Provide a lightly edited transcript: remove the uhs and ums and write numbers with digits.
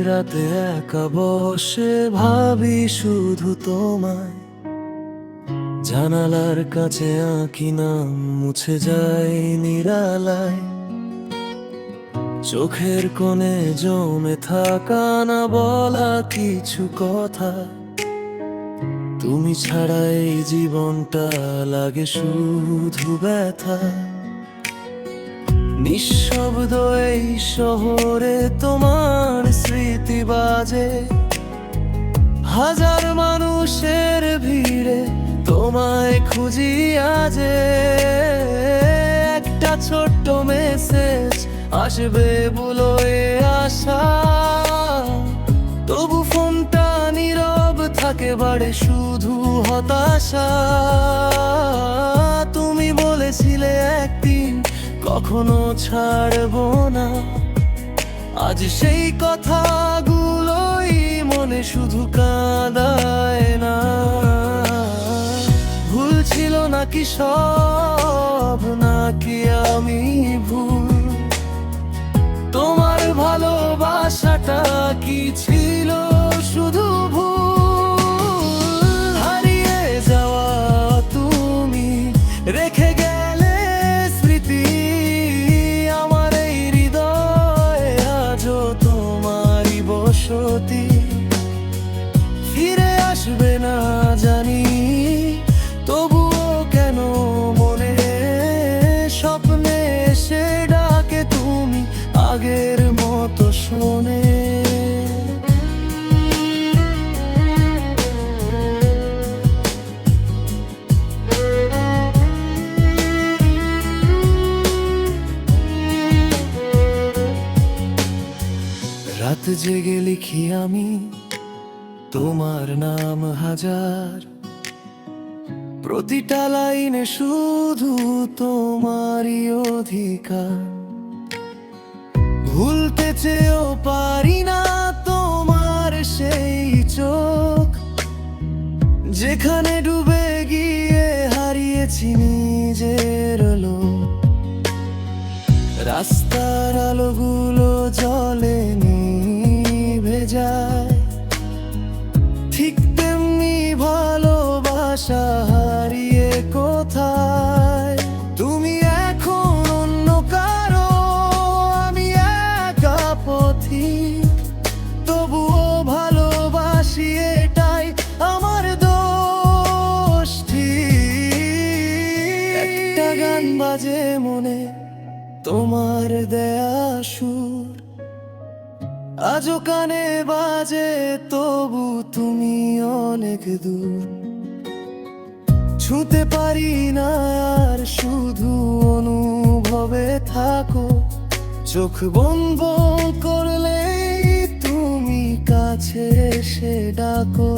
রাতে একা বসে ভাবি শুধু তোমায়, জানালার কাছে আঁকি নাম মুছে যায় নিরালায়। চোখের কোণে জমে থাকা না বলা কিছু কথা, তুমি ছাড়া এই জীবনটা লাগে শুধু ব্যথা। নিঃশব্দ এই শহরে তোমার স্মৃতি বাজে, হাজার মানুষের ভিড়ে তোমায় খুঁজি আজে। একটা ছোট্ট মেসেজ আসবে বলে আশা, তবু ফোনটা নীরব থাকে, বাড়ে শুধু হতাশা। তুমি বলেছিলে একদিন কখনো ছাড়বো না, আজ সেই কথাগুলোই মনে শুধু কাঁদায় না। ভুল ছিল নাকি সব, নাকি আমি ভুল? তোমার ভালোবাসাটা কি ছিল শুধু ভুল? হারিয়ে যাওয়া তুমি রেখে গেলে স্মৃতি, আমার এই হৃদয়ে আজও তোমারই বসতি। ফিরে আসবে না জানি, তবুও কেন মনে স্বপ্নে এসে ডাকে তুমি আগের মতো শোনে। রাত জেগে লিখি আমি তোমার নাম হাজার, প্রতিটা লাইনে শুধু তোমারই অধিকার। ভুলতে চেয়েও পারি না তোমার সেই চোখ, যেখানে ডুবে গিয়ে হারিয়েছি নিজের লোক। রাস্তার আলোগুলো জলে নিভে যায়, ঠিক তেমনি ভালোবাসা হারিয়ে কোথায়। তুমি এখন অন্য কারো, আমি একা পথিক, তবুও ভালোবাসি এটাই আমার দোষ ঠিক। একটা গান বাজে মনে তোমার দেয়া সুর, আজও কানে বাজে, তবু তুমি অনেক দূর। ছুঁতে পারি না আর শুধু অনুভবে থাকো, চোখ বন্ধ করলেই তুমি কাছে এসে ডাকো।